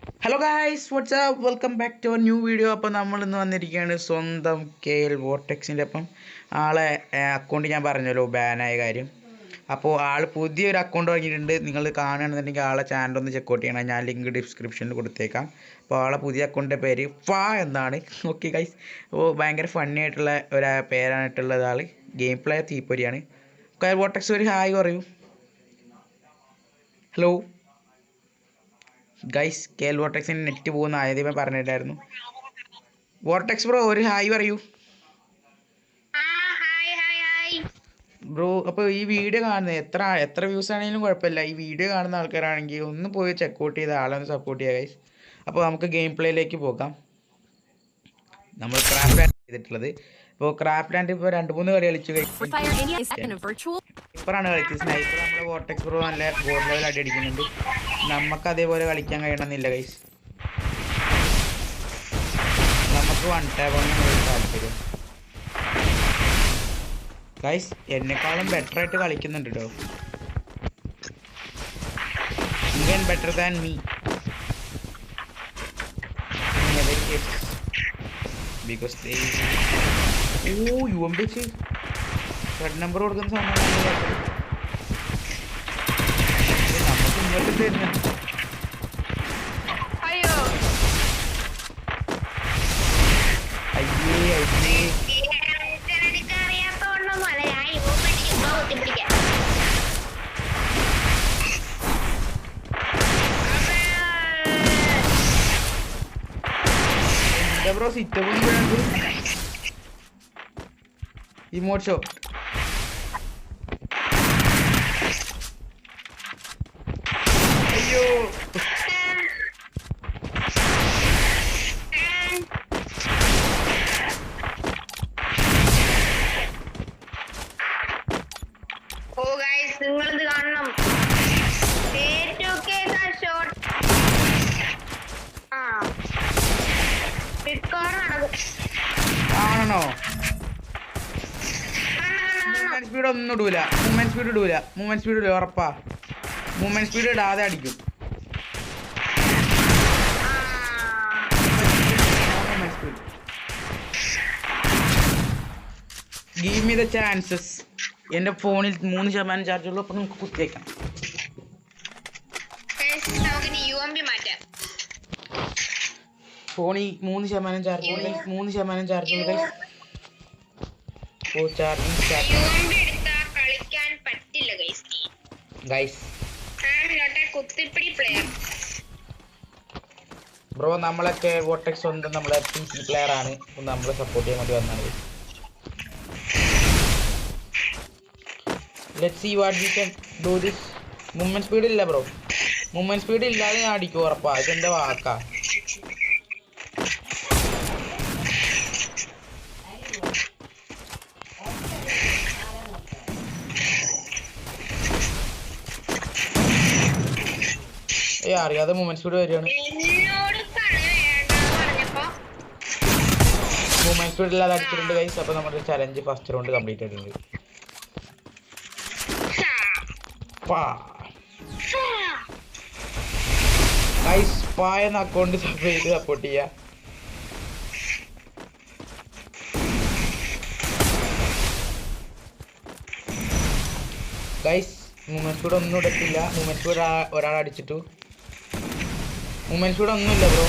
Hello guys what's up welcome back to new video. അപ്പോൾ നമ്മൾ ഇന്ന് വന്നിരിക്കുകയാണ് സ്വന്തം KL വോർട്ടെക്സിൻ്റെ ഒപ്പം. ആളെ അക്കൗണ്ട് ഞാൻ പറഞ്ഞല്ലോ ബാനായ കാര്യം. അപ്പോൾ ആൾ പുതിയൊരു അക്കൗണ്ട് വാങ്ങിയിട്ടുണ്ട്. നിങ്ങൾ കാണുകയാണെന്നുണ്ടെങ്കിൽ ആളെ ചാനൽ ഒന്ന് ചെക്കൗട്ട് ചെയ്യണം. ഞാൻ ലിങ്ക് ഡിസ്ക്രിപ്ഷനിൽ കൊടുത്തേക്കാം. അപ്പോൾ ആളെ പുതിയ അക്കൗണ്ടിൻ്റെ പേര് എന്നാണ്. ഓക്കെ ഗൈസ്, അപ്പോൾ ഭയങ്കര ഫണ്ണി ആയിട്ടുള്ള ഒരു പേരാണിട്ടുള്ളത്. ആൾ ഗെയിം പ്ലേ തീപ്പൊരിയാണ്. KL വോർട്ടെക്സ് ഒരു ഹായ് പറയൂ. ഹലോ ഗൈസ്, KL വോർട്ടെക്സിന് നെറ്റ് പോകുന്ന ആദ്യമേ പറഞ്ഞിട്ടായിരുന്നു. വോർട്ടെക്സ് ബ്രോ ഒരു ഹായ് പറയൂ ബ്രോ. അപ്പോൾ ഈ വീഡിയോ കാണുന്നത് എത്ര വ്യൂസ് ആണെങ്കിലും കുഴപ്പമില്ല. ഈ വീഡിയോ കാണുന്ന ആൾക്കാരാണെങ്കിൽ ഒന്ന് പോയി ചെക്കൗട്ട് ചെയ്ത് ആളെ ഒന്ന് സപ്പോർട്ട് ചെയ്യുക ഗൈസ്. അപ്പോൾ നമുക്ക് ഗെയിം പ്ലേയിലേക്ക് പോകാം. നമ്മൾ ക്രാഫ്റ്റ് ലാൻഡ് ചെയ്തിട്ടുള്ളത്. ഇപ്പോൾ ക്രാഫ്റ്റ് ലാൻഡ് ഇപ്പോൾ 2-3 കളി കളിച്ചു സ്നൈപ്പറാണ് കളിച്ചത്. സ്നൈപ്പർ നമ്മുടെ വോർട്ടെക്സ് ബ്രോ നല്ല ഗോൾഡ് ലെവൽ അടി അടിക്കുന്നുണ്ട്. നമുക്ക് അതേപോലെ കളിക്കാൻ കഴിയണമെന്നില്ല ഗൈസ്. നമുക്ക് വൺ ടാപ്പാണ് താല്പര്യം ഗൈസ്. എന്നെക്കാളും ബെറ്റർ ആയിട്ട് കളിക്കുന്നുണ്ട് കേട്ടോ. Even better than me because UMP red number കൊടുക്കുന്ന സമയത്ത് നമുക്ക് ഇങ്ങോട്ട് തരുന്നു. Bro sit-up emote show. അയ്യോ നിങ്ങളിത് കാണണം. ആണോ? മൂവ്മെന്റ് സ്പീഡ് ഒന്നും ഇടൂല. മൂവ്മെന്റ് സ്പീഡ് ഇടൂല ഉറപ്പാ. മൂവ്മെന്റ് സ്പീഡ് ഇടാതെ അടിക്കും. Give me the chances. എൻ്റെ ഫോണിൽ 3% ചാർജ് ഉള്ളൂ. അപ്പം നമുക്ക് കുത്തിയേക്കാം. ഫോണിൽ 3% ചാർജ് ഉള്ളൂ. 3% ചാർജ് ഉള്ളൂ. ബ്രോ നമ്മളൊക്കെ വോർട്ടെക്സ് സ്വന്തം നമ്മളെ PC പ്ലെയർ ആണ്. നമ്മളെ സപ്പോർട്ട് ചെയ്യാൻ വേണ്ടി വന്നാണ്. Let's see what we can do this. Movement speed ഇല്ല ബ്രോ. മൂവ്മെന്റ് സ്പീഡ് ഇല്ലാതെ ഞാൻ അടിക്കും ഉറപ്പാ. ഇതെന്റെ വാക്കാ. അറിയാതെ മൂവ്മെന്റ് സ്പീഡ് വരികയാണ്. മൂവ്മെന്റ് സ്പീഡ് ഇല്ലാതെ അടിച്ചിട്ടുണ്ട് ഗൈസ്. അപ്പോൾ നമ്മുടെ ചലഞ്ച് ഫസ്റ്റ് റൗണ്ട് കംപ്ലീറ്റ് ആയിട്ടുണ്ട്. ഗൈസ് എന്ന അക്കൗണ്ട് സപ്പോർട്ട് ചെയ്യുക. ഗൈസ് മൂവ്മെന്റ് സ്പീഡ് ഒന്നും ഇടത്തില്ല. മൂവ്മെന്റ് സ്പീഡ് ഒരാൾ അടിച്ചിട്ടു. മൂവ്മെന്റ് സ്പീഡ് ഒന്നുമില്ല ബ്രോ.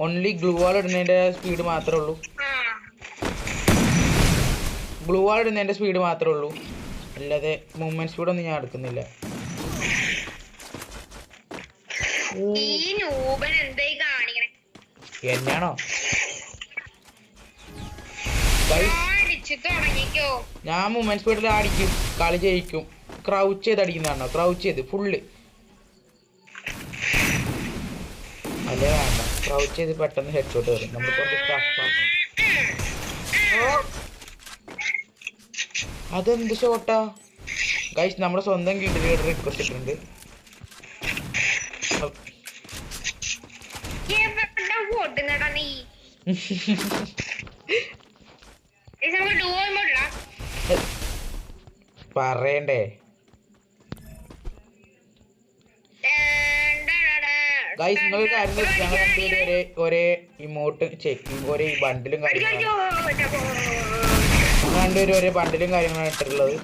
ഓൺലി ഗ്ലൂ വാൾ ഇടുന്നതിൻ്റെ സ്പീഡ് മാത്രമേ ഉള്ളൂ. ഗ്ലൂ വാൾ ഇടുന്നതിൻ്റെ സ്പീഡ് മാത്രമേ ഉള്ളൂ. അല്ലാതെ മൂവ്മെന്റ് സ്പീഡ് ഒന്നും ഞാൻ എടുക്കുന്നില്ല. എന്നാണോ? ഞാൻ മൂവ്മെന്റ് സ്പീഡിൽ അടിക്കും, കളി ജയിക്കും. ക്രൗച്ച് ചെയ്ത് അടിക്കുന്നതാണോ? ക്രൗച്ച് ചെയ്ത് ഫുള്ള് അല്ലേ? വേണ്ട, ക്രൗച്ച് ചെയ്ത് പെട്ടെന്ന് ഹെഡ് ഷോട്ട് വരും. നമ്മൾ കുറച്ച് ടഫാക്കും. അതെന്ത് ഷോട്ടാ ഗൈസ്? നമ്മുടെ സ്വന്തം ഗിൽഡ് ലീഡർ റിക്വസ്റ്റ് ഇട്ടിട്ടുണ്ട്. പറയണ്ടേ? ഗൈസ് നിങ്ങൾ കാര്യം ഞങ്ങൾ രണ്ടുപേരും ഒരേ ഇമോട്ട് ഒരേ ബണ്ടിലും കാര്യങ്ങളും രണ്ടുപേരും ഒരേ ബണ്ടിലും കാര്യങ്ങളാണ് ഇട്ടിട്ടുള്ളത്.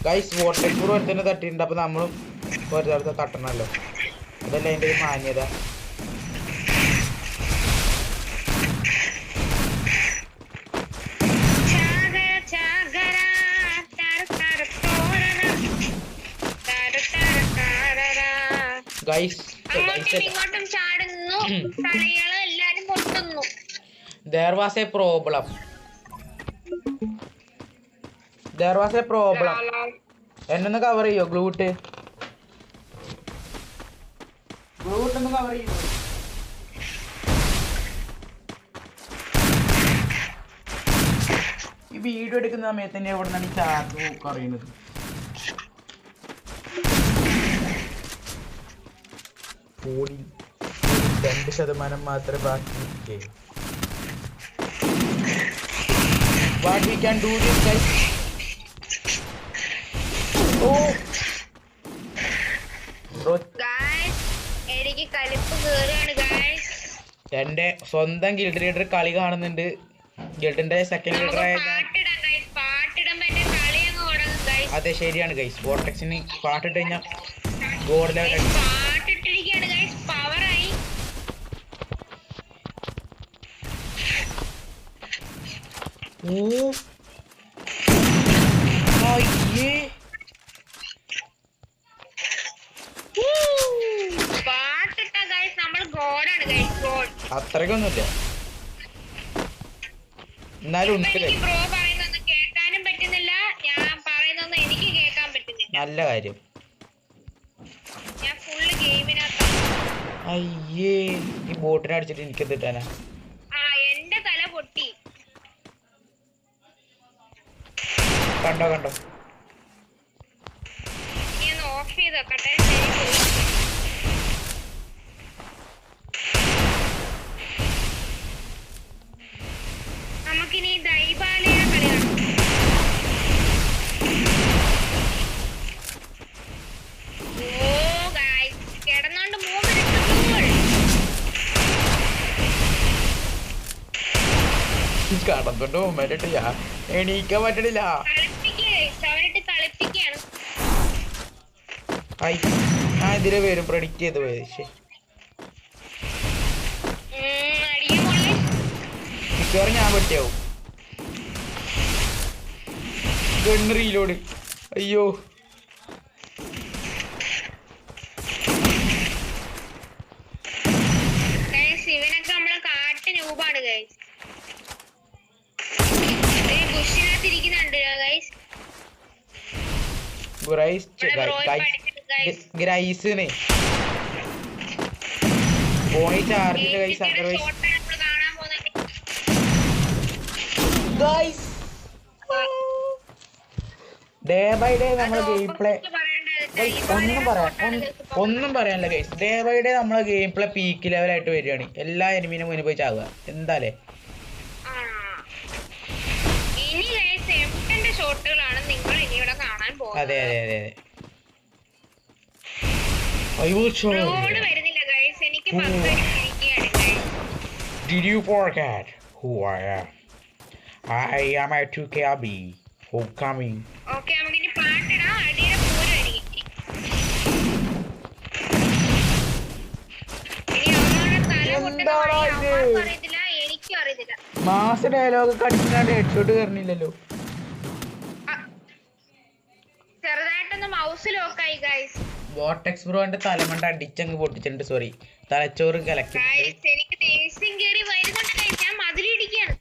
ഗൈസ് വോട്ടെക്സ് ബ്രോ തന്നെ തട്ടിയിട്ടുണ്ട്. അപ്പൊ നമ്മളും ഒരു സ്ഥലത്ത് തട്ടണല്ലോ, അതല്ല അതിന്റെ ഒരു മാന്യത. There was a problem. എന്നൊന്ന് കവർ ചെയ്യോ? ഗ്ലൂട്ട് ഒന്ന് കവർ ചെയ്യോ? ഈ വീഡിയോ എടുക്കുന്ന സമയത്ത് തന്നെ എവിടെ നിന്നാണ് ഈ ചാർജ് കുറയുന്നത്? 2% മാത്രമേ ബാക്കി. What we can do this, guys? Oh, guys, എനിക്ക് കലിപ്പ് കേറാണ് guys. എന്റെ സ്വന്തം ഗിൽഡ് ലീഡർ കളി കാണുന്നുണ്ട്. ഗിൽഡിന്റെ സെക്കൻഡ് ലീഡർ ആയ അതെ ശരിയാണ് ഗൈസ്. വോർട്ടെക്സിന് പാട്ടിട്ട് കഴിഞ്ഞാൽ ഗോഡ് ലെവൽ അത്രക്കൊന്നുമില്ല, എന്നാലും നല്ല കാര്യം. അയ്യേ ഈ ബോട്ടിനെ അടിച്ചിട്ട് എനിക്ക് കിട്ടാനാ? കണ്ടോ നമുക്കിനി ദൈവാലയ കളി കിടന്നോണ്ട് 3 കടന്നോണ്ട് മരട്ടില്ല, എണീക്കാൻ പറ്റണില്ല. ഞാൻ ഇതിലെ വരും പ്രഡിക്റ്റ് ചെയ്ത് പോയത്. മിക്കവാറും ഞാൻ പറ്റിയാവും. Gun reload. അയ്യോ ഇവനൊക്കെ നമ്മളെ കാട്ട് രൂപാണ് ഗൈസ്. ഗ്രൈസിനെ പോയി ചാർജില് ഗൈസ്. ഡേ ബൈ ഡേ നമ്മളെ ഗെയിം പ്ലേ ഒന്നും പറയാനില്ല ഗൈസ്. ഡേ ബൈ ഡേ നമ്മളെ ഗെയിം പ്ലേ പീക്ക് ലെവലായിട്ട് വരികയാണ്. എല്ലാ എനിമീനും മുന്നിൽ പോയി ചാവുക എന്താലേ. അതെ അതെ അതെ അതെ. Did you forget who I am? I am a 2KB who coming. Okay, നമുക്കിനി പാട്ടിടാം. അടിയുടെ പൂരമായിരിക്കും. ഇനി അവനോട് തല പൊട്ടുന്ന വഴി അമ്മക്കും അറിയത്തില്ല, എനിക്കും അറിയത്തില്ല. മാസ ഡയലോഗ് കടിച്ചിട്ടാണ്ട് ഹെഡ്ഷോട്ട് കയറണില്ലല്ലോ. ചെറുതായിട്ടൊന്ന് മൗസ് ലോക്കായി ഗൈസ്. വോർട്ടെക്സ് ബ്രോന്റെ തലമണ്ട അടിച്ചങ്ങ് പൊട്ടിച്ചിട്ടുണ്ട്. സോറി, തലച്ചോറ് കലക്കി. എനിക്ക് ദേഷ്യം കേറി വരുന്നുണ്ട് ഗൈസ്. ഞാൻ മതിലിടിക്കാണ്.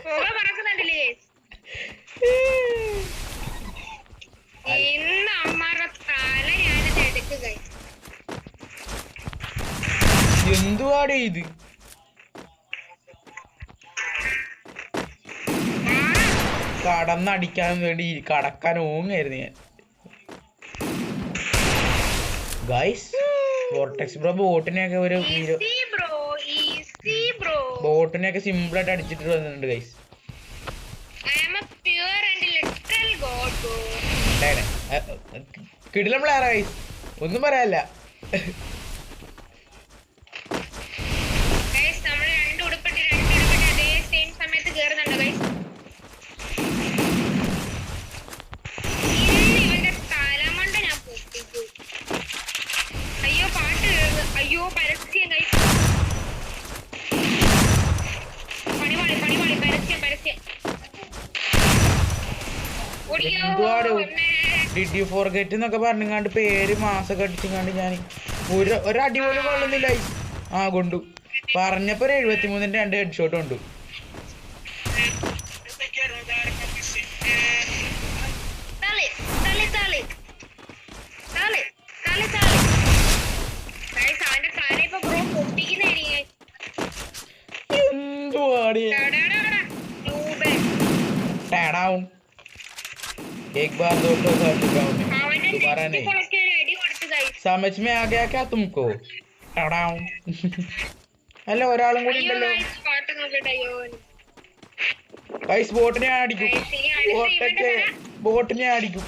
പുക പറക്കുന്നുണ്ടല്ലേ ഗൈസ്. ഇന്ന് അമ്മയുടെ തല ഞാനിത് എടുക്കുക ഗൈസ്. എന്തുവാടേ ഇത്? കടന്നടിക്കാൻ വേണ്ടി കടക്കാൻ ഓങ്ങായിരുന്നു ഞാൻ. ഗൈസ് വോർട്ടെക്സ് ബ്രോ ബോട്ടിനെയൊക്കെ ഒരു ബോട്ടിനെയൊക്കെ സിമ്പിൾ ആയിട്ട് അടിച്ചിട്ട് വന്നിട്ടുണ്ട് guys. I am a pure and literal god. കിടിലം പ്ലെയർ ഗൈസ്, ഒന്നും പറയാല്ല. നമ്മൾ രണ്ട് ഉടുപ്പിട്ട് അതേ സെയിം സമയത്ത് കേറുന്നുണ്ടോ ഗൈസ്? ഇവന്റെ തലമണ്ട ഞാൻ പൊട്ടിച്ചു. അയ്യോ പാട്ട് കേറുന്നു. അയ്യോ പരസ്യം ഗൈസ്. പണിവാളി പരസ്യം. എന്തുവാടോ ഡിഡ് യു ഫോർഗെറ്റ് എന്നൊക്കെ പറഞ്ഞങ്ങാണ്ട് പേര് മാസൊക്കെ അടിച്ചങ്ങാണ്ട് ഞാൻ ഒരു അടിപോലും കൊള്ളുന്നില്ല. ആ കൊണ്ടു പറഞ്ഞപ്പോ ഒരു 73-ന്റെ 2 ഹെഡ് ഷോട്ട് കൊണ്ടു. എന്തുവാടി ടാഡാവും एक बार दो तो सर चुकाऊं दोबारा नहीं समझ में आ गया क्या तुमको? ടാഡാവും. അല്ല ഒരാളും കൂടി ഉണ്ടല്ലോ ഗൈസ്. ബോട്ടിനെ അടിക്കും, ബോട്ടിനെ അടിക്കും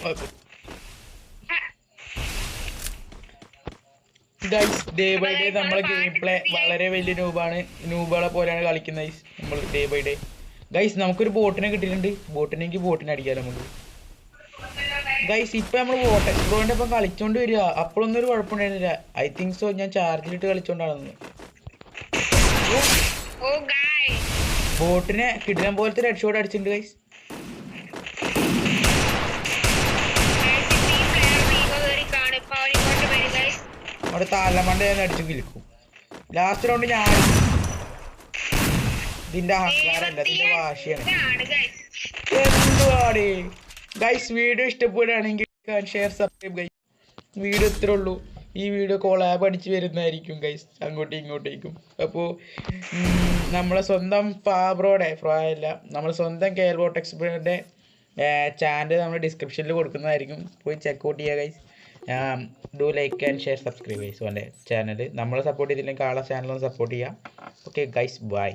ഗൈസ്. ഡേ ബൈ ഡേ നമ്മളെ ഗെയിം പ്ലേ വളരെ വലിയ നൂബുകളെ പോലെയാണ് കളിക്കുന്നത് ഗൈസ് നമ്മൾ ഡേ ബൈ ഡേ. ഗൈസ് നമുക്കൊരു ബോട്ടിനെ കിട്ടിയിട്ടുണ്ട്. ബോട്ടിനെങ്കിൽ ബോട്ടിനെ അടിക്കാമല്ലോ നമുക്ക് ഗൈസ്. ഇപ്പൊ നമ്മൾ വോട്ടെക്സ് പ്രോന്റെ ഒപ്പം കളിച്ചോണ്ട് വരിക. അപ്പോഴൊന്നും ഒരു കുഴപ്പമുണ്ടായിരുന്നില്ല. ഐ തിങ്ക് സോ ഞാൻ ചാർജിലിട്ട് കളിച്ചോണ്ടാണെന്ന്. ബോട്ടിനെ കിടിലം പോലത്തെ ഹെഡ് ഷോട്ട് അടിച്ചിട്ടുണ്ട് ഗൈസ്. അവിടെ താലമണ്ട ഞാൻ അടിച്ചു കിൽക്കും. ലാസ്റ്റ് റൗണ്ട് ഞാൻ ഇതിന്റെ അഹങ്കാരല്ല, ഇതിന്റെ വാശിയാണ്. എന്തുവാടേ ഗൈസ്. വീഡിയോ ഇഷ്ടപ്പെടുകയാണെങ്കിൽ ഷെയർ സബ്സ്ക്രൈബ് ഗൈസ്. വീഡിയോ ഇത്രേ ഉള്ളൂ. ഈ വീഡിയോ കൊളാബ് അടിച്ച് വരുന്നതായിരിക്കും ഗൈസ് അങ്ങോട്ടും ഇങ്ങോട്ടേക്കും. അപ്പോൾ നമ്മളെ സ്വന്തം ഫ്രോയല്ല, നമ്മളെ സ്വന്തം KL വോർട്ടെക്സ് ബ്രോയുടെ ചാനൽ നമ്മൾ ഡിസ്ക്രിപ്ഷനിൽ കൊടുക്കുന്നതായിരിക്കും. പോയി ചെക്കൗട്ട് ചെയ്യുക guys. Do like and share subscribe guys. ഓൻ്റെ ചാനൽ നമ്മളെ സപ്പോർട്ട് ചെയ്തില്ലെങ്കിൽ ആളെ ചാനലൊന്ന് സപ്പോർട്ട് ചെയ്യാം. Okay guys, by.